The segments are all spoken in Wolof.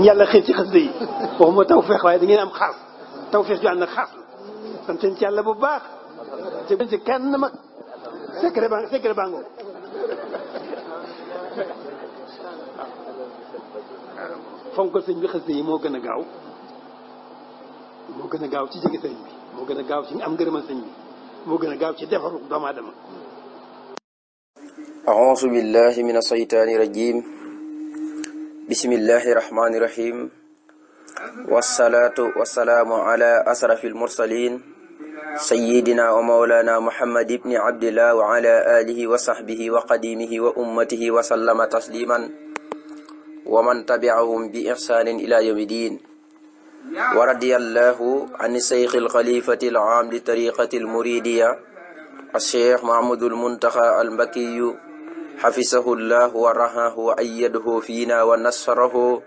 yàlla xëy ci xasida yi waxuma tawfeex waaye da ngeen am xaas tawfeex ju ànd ak xaas la sant ci yàlla bu baax ci kenn mag secret bango fonk sëñ bi xasida yi moo gën a gaaw ci jege sëñ bi moo gën a gaaw ci am ngërëmal sëñ bi moo gën a gaaw ci defaru doomu aadama. a'uuzu billahi mina shaytaani rajiim bismillahi rahmaani rahiim wassalaatu wassalaamu ala asrafil mursaliin sayyidina wa mawlana muhammad ibni abdillah wa ala alihi wa sahbihi wa qadimihi wa ummatihi wa sallama tasliman wa man tabi'ahum bi ihsaanin ila yawmi diin wa radiyallahu an shaykh al-khalifati al-aam li tariqati al-muridiyya al-shaykh Muhammadul Muntaqa al-Mbakkiyu hafizahu llahu wa rahahu wa ayyadahu fiina wa nasarahu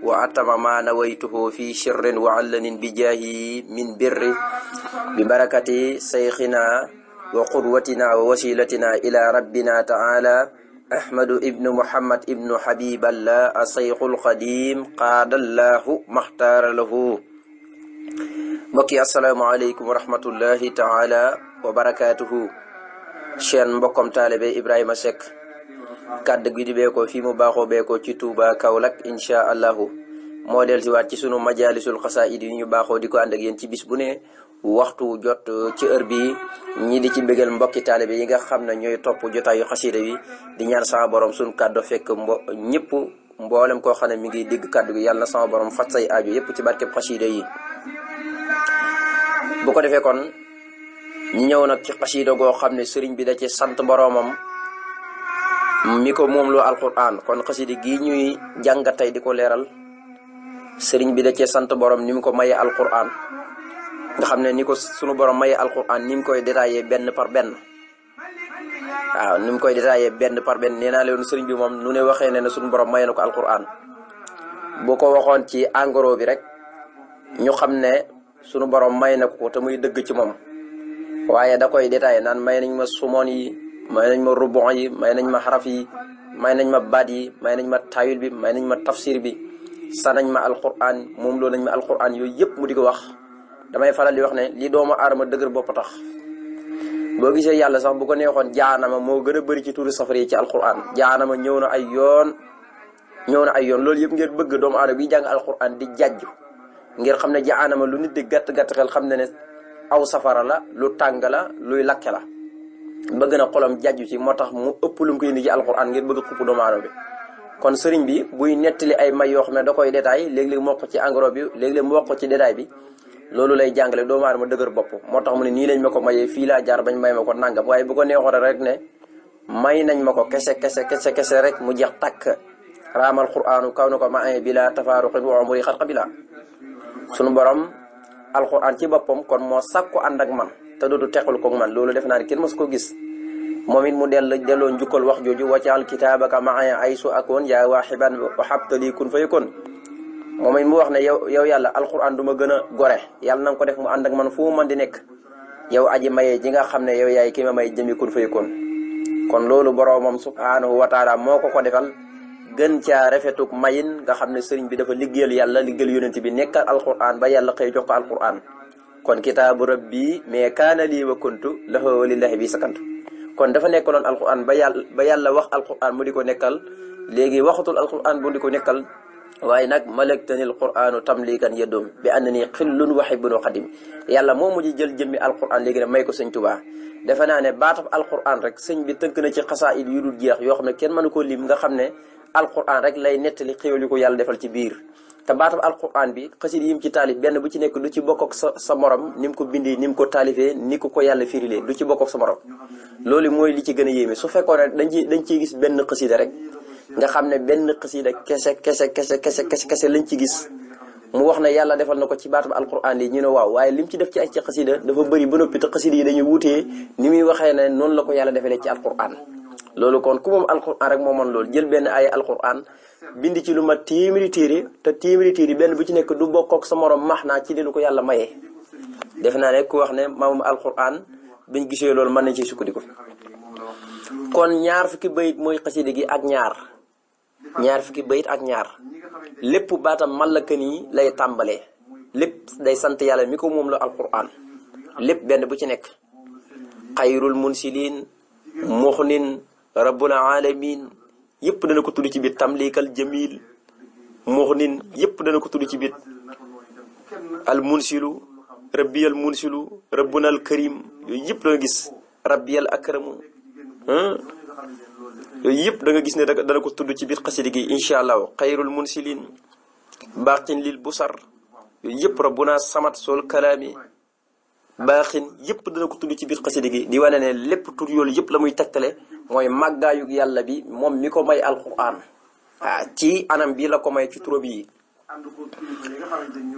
wa atama ma nawaytuhu fi sirrin wa allanin bi jaahi min birri bi barakati shaykhina wa qudwatina wa wasilatina ila rabbina ta'ala ahmadu ibnu muhammad ibnu habiballah asayxul xadim qaadallahu maxtaara lahu. mbokki asalaamaaleykum wa rahmatullahi taala wa barakaatuhu. seen mbokkom taalibe Ibrahima Seck kàddu gi di beekoo fii mu baaxoo beekoo ci Touba Kaolack incha allahu moo del si waat ci sunu majalisul xasaayid yi ñu baaxoo di ko ànd ak yéen ci bis bu ne waxtu jot ci heure bi ñi di ci bégal mbokki taalibe yi nga xam ne ñooy topp jotaayu xasida yi di ñaan sama borom suñu kàddu fekk ñëpp mboolem koo xam ne mi ngi dégg kàddu gi yàlla na sama borom faj say aajo yëpp ci barkeb xasida yi. bu ko defee kon ñi ñëw nag ci xasida goo xam ne sëriñ bi da ci sant boromam mi ko moom loo alquran kon xasida gii ñuy jàngat tey di ko leeral sëriñ bi da cee sant borom ni mu ko mayee alquran nga xam ne ni ko sunu borom mayee alquran ni mu koy détaillé benn par benn waaw ni mu koy détaillé benn par benn nee naa leen sëriñ bi moom nu ne waxee ne sunu borom mayee na ko alquran boo ko waxoon ci engrais bi rek ñu xam ne sunu borom may na ko te muy dëgg ci moom waaye da koy détaillé naan may nañ ma sumoon yi may nañ ma rubon yi may nañ ma xaraf yi may nañ ma baat yi may nañ ma tawil bi may nañ ma tafsir bi sa nañ ma alquran moom loolu nañ ma alquran yooyu yëpp mu di ko wax. damay faral di wax ne li doomu aadama dëgër bopp tax boo gisee yàlla sax bu ko neexoon jaanama moo gën a bëri ci tuuri safara yi ci alquran jaanama ñëw na ay yoon loolu yëpp ngir bëgg doomu aadama bi jàng alquran di jajju ngir xam ne jaanama lu nit di gàtt xel xam ne aw safara la lu tàng la luy lakke la bëgg na xolam jajju ci moo tax mu ëpp lu mu ko indi ci alquran ngir bëgg xupp doomu aadama bi. kon sëriñ bi buy nettali ay may yoo xam ne da koy détail léeg-léeg mu wax ko ci engrais bi léeg-léeg mu wax ko ci détail bi loolu lay jàngale doomu aadama dëgër bopp moo tax mu ne nii lañ ma ko mayee fii laa jaar bañ may ma ko nangam waaye bu ko neexoon rek ne may nañ ma ko kese rek mu jeex takk raamal quraanu kaw na ko ma ay bila tafaaruqin wa umri xat qabila sunu borom alquran ci boppam kon moo sàkku ànd ak man te dootu teqal ko man loolu def naa ne kenn mos ko gis moom it mu delloo njukkal wax jooju waccaal kitaabaka maaya aysu akoon yaa waaxiban wa habtali kun fayakun moom it mu wax ne yow yàlla alquran du ma gën a gore yàlla na nga ko def mu ànd ak man fu mu mën di nekk yow aji mayee ji nga xam ne yow yaay ki ma may jëmi kun fayakun kon loolu boroomam subhaanahu wa taala moo ko defal gën caa rafetuk mayin nga xam ne sëriñ bi dafa liggéeyal yàlla liggéeyal yonent bi nekkal alquran ba yàlla xëy jox ko alquran kon kitaabu rabbi mais kaana lii wa kuntu lahu lillahi bi sakantu kon dafa nekkaloon alquran ba yàlla wax alquran mu di ko nekkal léegi waxatul alquran bu di ko nekkal waaye nag malaktanil quranu tamlikan yeddoom bi ànd ni xillun wa hibbun wa xadim yàlla moo mujj jël jëmmi alquran léegi ne may ko sëñ Tuubaa defe naa ne baatab alquran rek sëñ bi tënk na ci xasaayid yu dul jeex yoo xam ne kenn mënu ko lim nga xam ne alquran rek lay nettali xéwal yu ko yàlla defal ci biir te baatab alquran bi xasida yim ci taalif benn bu ci nekk du ci bokk ak sa morom ni mu ko bindee ni mu ko taalifee ni ko yàlla firilee du ci bokk ak sa morom loolu mooy li ci gën a yéeme su fekkoon ne dañ ciy gis benn xasida rek nga xam ne benn xasida kese lañ ci gis mu wax ne yàlla defal na ko ci baatab alquran yi ñu ne waaw waaye lim ci def ci ay ci xasida dafa bëri ba noppi te xasida yi dañuy wutee ni muy waxee ne noonu la ko yàlla defalee ci alquran loolu kon ku moom alquran rek moo mën loolu jël benn ay alquran bind ci lu ma téeméeri téere te téeméeri téere benn bu ci nekk du bokk ak sa morom max naa ci li ko yàlla mayee def naa ne ku wax ne moom alquran biñ gisee loolu mën nañ ci sukkandiku kon ñaar fukki bayit mooy xasida gi ak ñaar ñaar fukki bayit ak ñaar lépp baatam mallaka nii lay tàmbalee lépp day sant yàlla mi ko moom la alquran lépp benn bu ci nekk xayrul munsilin muxnin rabbul alamin yëpp dana ko tudd ci biir tamlikal jamil muxnin yëpp dana ko tudd ci biir al munsilu rabbiyal munsilu rabbunal karim yooyu yëpp da nga gis rabbiyal akramu yooyu yëpp da nga gis ne dana ko tudd ci biir xasida gi incha allah xayrul munsilin baqin lil busar yooyu yëpp rabbuna samat sol kalaami baaxin yëpp dana ko tudd ci biir xasida gi di wane ne lépp tur yoolu yëpp la muy tegtale mooy màggaayug yàlla bi moom mi ko may alquran ci anam bi la ko may ci turam yi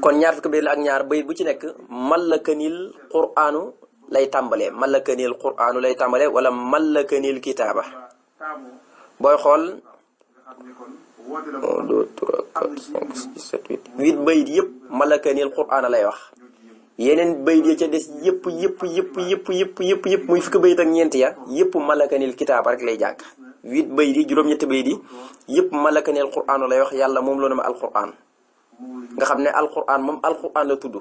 kon ñaar fukki bayit la ak ñaar bayit bu ci nekk mallakanil qur'aanu lay tàmbalee mallakanil qur'aanu lay tàmbalee wala mallakanil kitaaba booy xool 2 3 4 5 6 7 8 8 bayit yëpp mallakanil qur'aana lay wax yeneen bayit ya ca des yëpp muy fukki bayit ak ñeent ya yëpp malakanil kitaab rek lay jàng 8 bayit yi juróom-ñetti bayit yi yëpp malakanil qur'aan lay wax yàlla moom loo na ma alqur'aan nga xam ne alqur'aan moom alqur'aan la tudd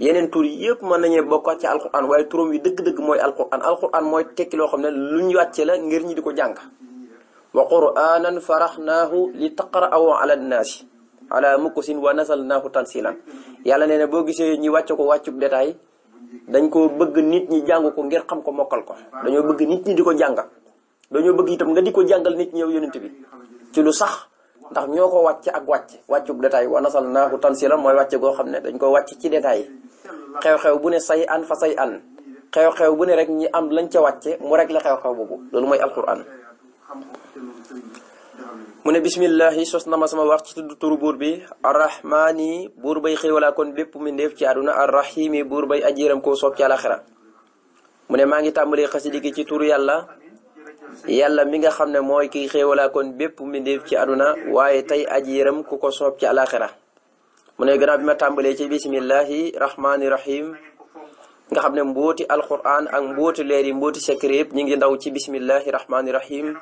yeneen tur yëpp mën nañu bokk ci alqur'aan waaye turam yi dëgg-dëgg mooy alqur'aan mooy tekki loo xam ne lu ñu wàcce la ngir ñi di ko jàng wa qur'aanan faraxnaahu li taqra'ahu ala nnaasi ala mukusin wa nasalnaahu tansilan yàlla nee na boo gisee ñi wàcce ko wàccub détail dañ ko bëgg nit ñi jàng ko ngir xam ko mokkal ko dañoo bëgg nit ñi di ko jàng dañoo bëgg itam nga di ko jàngal nit ñi yow yonent bi ci lu sax ndax ñoo ko wàcce ak wàccub détail wa nasalnaahu tansilan mooy wàcce goo xam ne dañ ko wàcc ci détail xew-xew bu ne say an fa say an xew-xew bu ne rek ñi am lañ ca wàcce mu rek la xew-xew boobu loolu mooy alquran mu ne bismillahi sos na ma sama wax ci tudd turu buur bi arrahmaani buur bay xéewalaa kon bépp mbindeef ci àdduna arrahimi buur bay ajiram koo soob ci àlaxira mu ne maa ngi tàmbalee xasida gi ci turu yàlla mi nga xam ne mooy kiy xéewalaa kon bépp mbindeef ci àdduna waaye tey ajiram ku ko soob ci àlaxira mu ne gannaaw bi ma tàmbalee ci bismillahi rahmaani rahim nga xam ne mbooti alquran ak mbooti leer yi mbooti secret yëpp ñu ngi ndaw ci bismillahi rahmaani rahim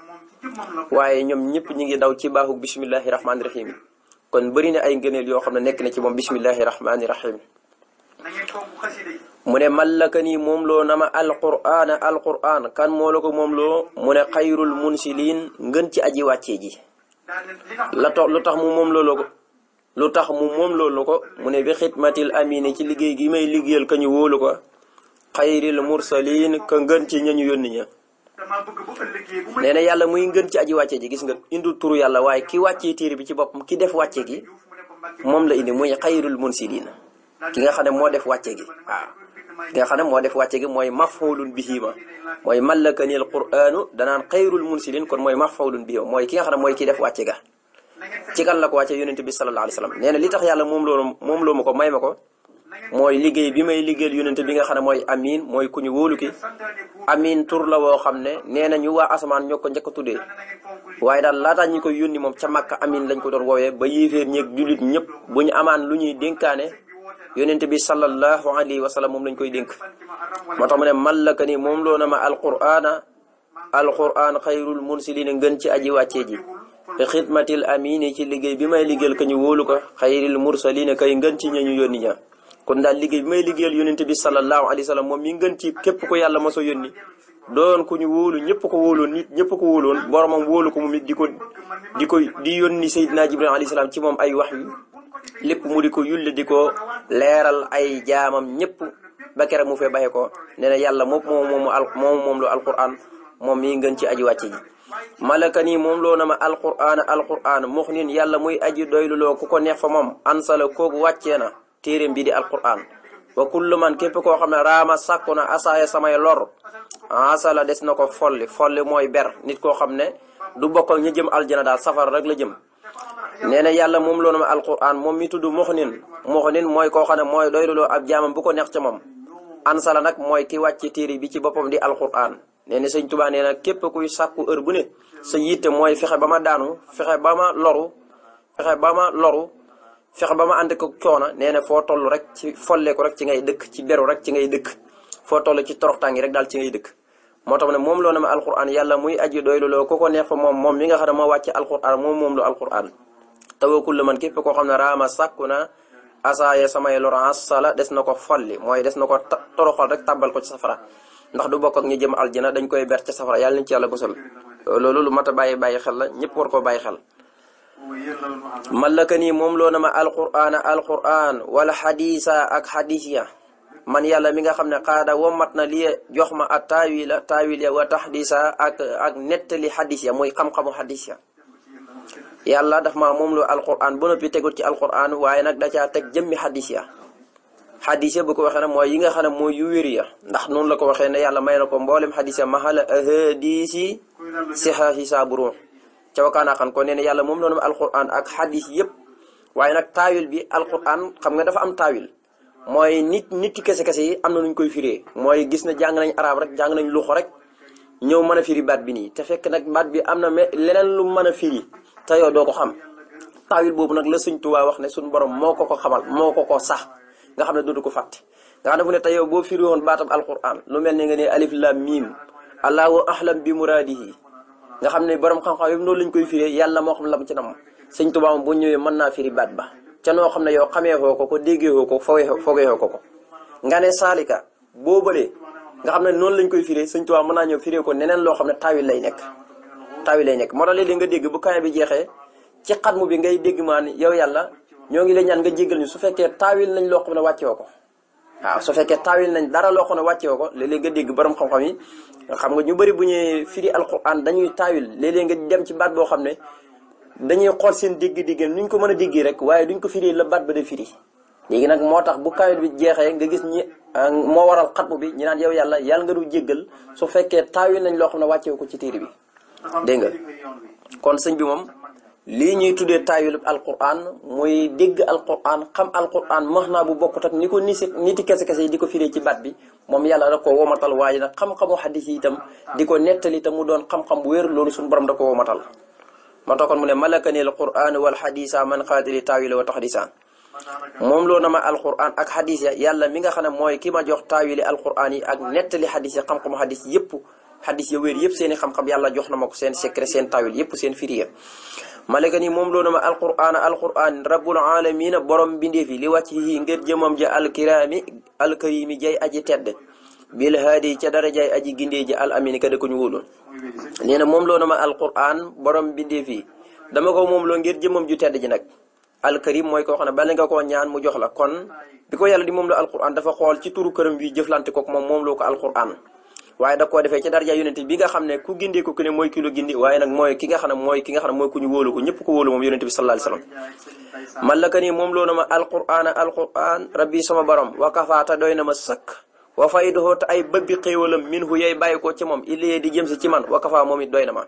waaye ñoom ñëpp ñi ngi daw ci baaxu bismillahi rahmaani rahim kon bëri na ay ngëneel yoo xam ne nekk na ci moom bismillahi rahmaani rahim mu ne mallaka nii moom loo na ma alquran kan moo la ko moom loo mu ne xayrul munsilin ngën ci aji wàccee ji lu tax mu moom loolu ko mu ne bi xidmatil amine ci liggéey gi may liggéeyal ka ñu wóolu ko xayril mursalin ka ngën ci ñañu yónni ña nee na yàlla muy ngën ci aji wàcce ji gis nga indul turu yàlla waaye ki wàccee téere bi ci boppam ki def wàcce gi moom la indi muy xayrul munsilin ki nga xam ne moo def wàcce gi waaw ki nga xam ne moo def wàcce gi mooy maf'ulun bihi ma mooy mallakanil qur'anu danaan xayrul munsilin kon mooy maf'ulun bihi mooy ki nga xam ne mooy ki def wàcce ga ci kan la ko wàcce yonent bi sallallahu alayhi wasallam nee na li tax yàlla moom loo ma ko may ma ko mooy liggéey bi may liggéeyal yonent bi nga xam ne mooy amin mooy ku ñu wóolu ki amin tur la woo xam ne nee na ñu waa asamaan ñoo ko njëkk a tuddee waaye daal laataa ñi koy yónni moom ca Makka amin lañ ko doon woowee ba yéeféer ñeeg jullit ñëpp bu ñu amaan lu ñuy dénkaane yonent bi sallallahu alayhi wa sallam moom lañ koy dénk moo tax mu ne mallaka ni moom loo na ma alquran xayrul munsilin ngën ci aji wàccee ji bi xidmatil amini ci liggéey bi may liggéeyal ka ñu wóolu ko xayril mursalin kay ngën ci ñañu yónni ña kon daal liggéey bi may liggéeyal yonent bi sallallahu alayhi wa sallam moom mi ngën ci képp ko yàlla mosoo yónni doon ku ñu wóolu ñëpp ko wóoloon nit ñëpp ko wóoloon boromam wóolu ko moom it di yónni Seydina Jibril alayhi salaam ci moom ay wax yu lépp mu di ko yulle di ko leeral ay jaamam ñëpp ba kere mu fee baxe ko nee na yàlla moom lu alquran moom mi ngën ci aji wàcce ji malaka nii moom loo na ma alquran muxnin yàlla muy aji doylu loo ku ko neex fa moom ansala kooku wàccee na téeréem bi di alquran wa kullu man képp koo xam ne raama sàkku na asaaya samay lor asala des na ko folli mooy ber nit koo xam ne du bokk ak ñu jëm aljana daal safara rek la jëm nee na yàlla moom loo na ma alquran moom mi tudd muxnin mooy koo xam ne mooy doyluloo ab jaamam bu ko neex ca moom ansala nag mooy ki wàcce téere bi ci boppam di alquran nee na sëñ Tuubaa nee na képp kuy sàkku heure bu ne sa yitte mooy fexe ba ma daanu fexe ba ma loru fexe ba ma ànd ko coona nee na foo toll rek ci folle ko rek ci ngay dëkk ci beru rek ci ngay dëkk foo toll ci toroxtaangi rek daal ci ngay dëkk moo tax ne moom loo na ma alquran yàlla muy aji doylu loo ko neex fa moom mi nga xam ne moo wàcce alquran moom lu alquran tawakkul man képp koo xam ne raama sàkku na asaaya samay lorance sala des na ko folli mooy des na ko toroxal rek tàbbal ko ci safara ndax du bokk ak ñu jëm aljana dañ koy ber ci safara yàlla nañ ci yàlla musal loolu lu mat a bàyyi xel la ñëpp war koo bàyyi xel malaka nii moom loo na ma alquran wala xadisa ak xadis ya man yàlla mi nga xam ne xaada womat na li jox ma ak taawil ya wa taxdisa ak nettali xadis ya muy xam-xamu xadis ya yàlla daf ma moom loo alquran ba noppi tegut ci alquran waaye nag da caa teg jëmmi xadis ya xadis ya bu ko waxee ne mooy yi nga xam ne mooy yu wér ya ndax noonu la ko waxee ne yàlla may na ko mboolem xadis ya mahala ahadisi sihaahi saaburu ca wakaanaa xan ko nee ne yàlla moom loonu alquran ak xadis yëpp waaye nag taawil bi alquran xam nga dafa am taawil mooy nit ki kese-kese yi am na nuñ koy firee mooy gis na jàng nañ arab rek jàng nañ luxo rek ñëw mën a firi baat bi nii te fekk nag baat bi am na leneen lu mën a firi te yow doo ko xam taawil boobu nag la Sëñ Tuubaa wax ne suñu borom moo ko xamal moo ko sax nga xam ne dootu ko fàtte nga xam ne fu ne te yow boo firi woon baatab alquran lu mel ne nga ne alif lam mim allahu ahlam bi muraadihi nga xam ne borom xam-xam yëpp noonu lañ koy firee yàlla moo xam lam ci nam Sëñ Tuubaa moom bu ñëwee mën naa firi baat ba ca noo xam ne yow xamee ko déggee ko foogee ko nga ne saalika boobalee nga xam ne noonu lañ koy firee Sëñ Tuubaa mën naa ñëw firee ko neneen loo xam ne taawil lay nekk moo tax léeg-léeg nga dégg bu kaay bi jeexee ci xatmu bi ngay dégg maan yow yàlla ñoo ngi lay ñaan nga jéggal ñu su fekkee taawil nañ loo xam ne wàccewoo ko waaw su fekkee taawil nañ dara loo xam ne wàccewoo ko léeg-léeg nga dégg borom xam-xam yi xam nga ñu bëri bu ñuy firi alquran dañuy taawil léeg-léeg nga dem ci baat boo xam ne dañuy xool seen dégg-dégg nuñ ko mën a déggee rek waaye duñ ko firi la baat ba de firi léegi nag moo tax bu kaawil bi jeexee nga gis ñi moo waral xatmu bi ñi naan yow yàlla nga du jéggal su fekkee taawil nañ loo xam ne wàccewoo ko ci téere bi dégg nga kon sëñ bi moom lii ñuy tuddee taawilub alquran muy dégg alquran xam alquran max naa bu bokkut ak ni ko niti kese-kese yi di ko firee ci baat bi moom yàlla da ko womatal waaye nag xam-xamu xadis yi itam di ko nettali te mu doon xam-xam bu wér loolu suñu borom da ko womatal moo tax kon mu ne malakani alquran wal xadisa man xaadiri taawila wa taxdisa moom loo na ma alquran ak xadis ya yàlla mi nga xam ne mooy ki ma jox taawili alquran yi ak nettali xadis ya xam-xamu xadis yëpp xadis ya wér yëpp seen i xam-xam yàlla jox na ma ko seen secret seen taawil yëpp seen firi ya malaka ni moom loo na ma alquran rabbul alamina borom bindeef yi li wàcc yi ngir jëmam ja alkarimi jay aji tedd bil haadi ca dara jay aji gindee ji al amini ka da ko ñu wóoloon nee na moom loo na ma alquran borom bindeef yi dama ko moom loo ngir jëmam ju tedd ji nag alkarim mooy koo xam ne bala nga koo ñaan mu jox la kon bi ko yàlla di moom loo alquran dafa xool ci turu këram wi jëflante kook moom loo ko alquran waaye da koo defee ci darja yonente bi nga xam ne ku gindee ko ku ne mooy ki la gindi waaye nag mooy ki nga xam ne mooy ku ñu wóolu ko ñëpp ko wóolu moom yonente bi sallallahu alayhi wasallam malaka nii moom loo na ma alquran rabbi sama borom wa kafaata doy na ma sëkk wa fayduhu te ay bëbbi xéewalam minhu yay bàyyi ko ci moom illee di jëm si ci man wa kafa moom it doy na ma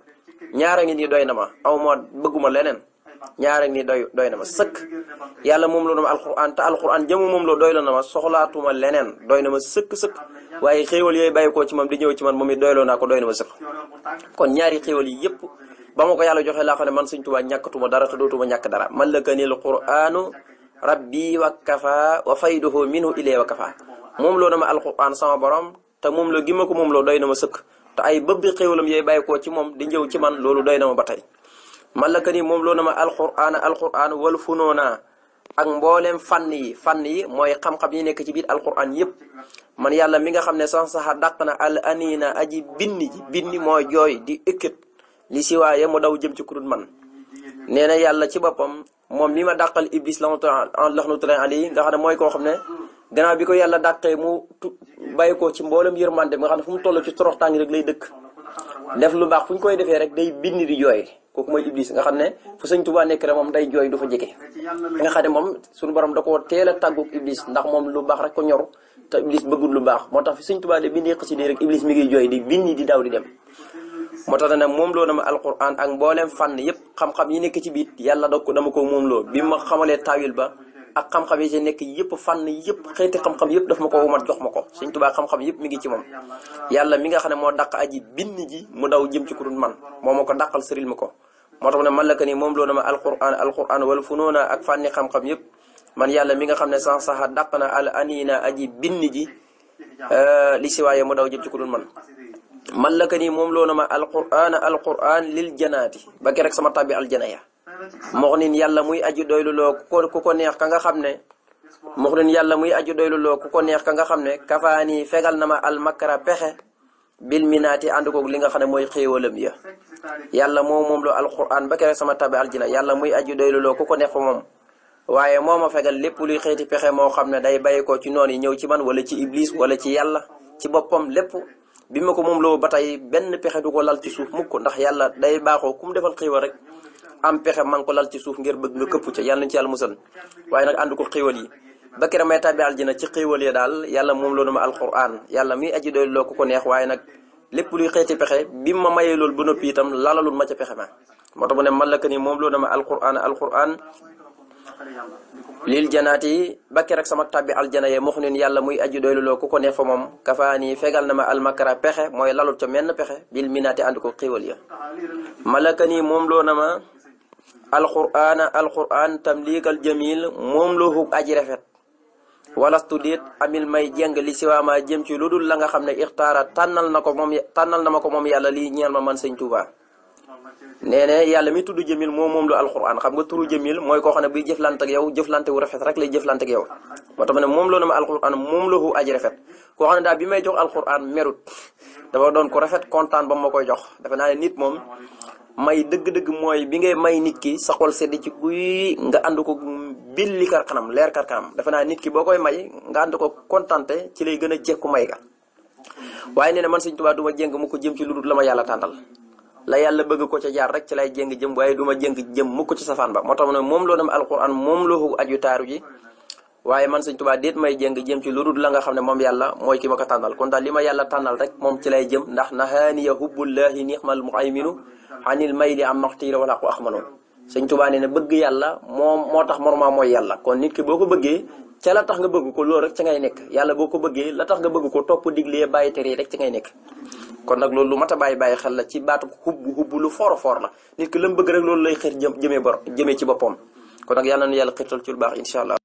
ñaara ngi nii doy na ma aw ma bëgguma leneen ñaara ngi nii doy na ma sëkk yàlla moom loo na ma alquran te alquran jëmu moom loo doy la na ma soxlaatuma leneen doy na ma sëkk waaye xéewal yooyu bàyyi koo ci moom di ñëw ci man moom it doyloo naa ko doy na ma sëkk kon ñaari xéewal yi yëpp ba ma ko yàlla joxe laa xam ne man Sëñ Tuubaa ñàkkatuma dara te dootuma ñàkk dara malakanil qur'anu rabbi wa kafa wa fayduhu minhu ilayya wa kafa moom loo na ma alquran sama borom te moom loo gi ma ko moom loo doy na ma sëkk te ay bëbbi xéewalam yooyu bàyyi koo ci moom di ñëw ci man loolu doy na ma ba tey malakani moom loo na ma alquran wal funoona ak mbooleem fànn yi mooy xam-xam yi nekk ci biir alquran yëpp man yàlla mi nga xam ne sax dàq na al anina aji binni mooy jooy di ëkkët li si waaye mu daw jëm ci kurut man nee na yàlla ci boppam moom mi ma dàqal iblis laxnatullahi alayhi nga xam ne mooy koo xam ne gannaaw bi ko yàlla dàqee mu bàyyi ko ci mboolem yërmande nga xam ne fu mu toll ci toroxtaangi rek lay dëkk def lu baax fu ñu koy defee rek day bind di jooy kooku mooy iblis nga xam ne fu Sëñ Tuubaa nekk rek moom day jooy du fa jege nga xam ne moom suñu borom da koo teel a tàgguk iblis ndax moom lu baax rek ko ñor te iblis bëggul lu baax moo tax fi Sëñ Tuubaa de bindee xasida rek iblis mi ngi jooy di bindi di daw di dem moo tax ne moom loo na ma alquran ak mbooleem fànn yëpp xam-xam yi nekk ci biit yàlla dama ko moom loo bi ma xamalee taawil ba ak xam-xam yi ci nekk yëpp fànn yëpp xeeti xam-xam yëpp daf ma ko womat jox ma ko Sëñ Tuubaa xam-xam yëpp mi ngi ci moom yàlla mi nga xam ne moo dàq aji bind ji mu daw jëm ci ku dul man moo ma ko dàqal sëril ma ko moo tax ne man la ka ni moom loo na ma alquran wala funoona ak fànni xam-xam yëpp man yàlla mi nga xam ne sax dàq na al anina aji bind ji li si waaye mu daw jëm ci ku dul man mallaka nii moom loo na ma alquran lil janaati ba ke rek sama tabbi aljana ya mox nin yàlla muy aju doylu loo ku ko neex ka nga xam ne mox nin yàlla muy aju doylu loo ku ko neex ka nga xam ne kafaani fegal na ma almakara pexe bil minaati ànd koog li nga xam ne mooy xéewalam ya yàlla moom loo alquran ba ke rek sama tabbi aljana yàlla muy aju doylu loo ku ko neex fa moom waaye moo ma fegal lépp luy xeeti pexe moo xam ne day bàyyi ko ci noonu yi ñëw ci man wala ci iblis wala ci yàlla ci boppam lépp bi ma ko moom loo ba tey benn pexe du ko lal ci suuf mukk ndax yàlla day baaxoo ku mu defal xéewal rek am pexe man ko lal ci suuf ngir bëgg nga këpp ca yàlla nañ ci yàlla musal waaye nag ànd ko xéewal yi ba kera may tàbbi aljana ci xéewal ya daal yàlla moom loo na ma alquran yàlla muy aji doy loo ku ko neex waaye nag lépp luy xeeti pexe bi ma mayee loolu ba noppi itam lalalul ma ca pexe ma moo tax mu ne malaka ni moom loo na ma alquran lil janaati ba rek sama tabbi aljana ye mox nin yàlla muy aju doylu loo ku ko neex fa moom kafaani fegal na ma almakara pexe mooy lalut ca menn pexe bil minaati ànd ko xéwal ya malaka nii moom loo na ma alquran tamliikal jamil moom loo hug aji rafet walastu déet amil may jeng li siwaama jëm ci lu dul la nga xam ne ixtaara tànnal na ma ko moom yàlla lii ñeel ma man sëñ Tuubaa nee ne yàlla mi tudd jëmil moom lu alquran xam nga turu jëmil mooy koo xam ne buy jëflante ak yow jëflante wu rafet rek lay jëflante ak yow moo tax ma ne moom loo na ma alquran moom la hu aji rafet koo xam ne daal bi may jox alquran merut dafa doon ko rafet kontaan ba ma koy jox dafa naa ne nit moom may dëgg-dëgg mooy bi ngay may nit ki sa xol sedd ci guy nga ànd ko billi kar kanam leer kar kanam dafa naa nit ki boo koy may nga ànd ko kontante ci lay gën a jekku may ga waaye nee na man Sëñ Tuubaa du ma jéng mu ko jëm ci lu dul la ma yàlla tàndal la yàlla bëgg ko ca jaar rek ci lay jéng jëm waaye du ma jéng jëm mukk ci safaan ba moo tax ne moom loo dem alquran moom loo aju taaru ji waaye man Sëñ Tuubaa déet may jéng jëm ci lu dul la nga xam ne moom yàlla mooy ki ma ko tànnal kon daal li ma yàlla tànnal rek moom ci lay jëm ndax nahaaniya hubbullahi nixmal muhayminu anil mayli am maxtiira wala ko axmanoon Sëñ Tuubaa nee na bëgg yàlla moo tax moroma mooy yàlla kon nit ki boo ko bëggee ca la tax nga bëgg ko loolu rek ca ngay nekk yàlla boo ko bëggee la tax nga bëgg ko topp diglee bàyyi tere rek ca ngay nekk kon nag loolu lu mat a bàyyi xel la ci baatu xubbu lu foor la nit ki la mu bëgg rek loolu lay xeet jëmee ci boppam kon nag yàlla na yàlla xeetal ci lu baax incha allah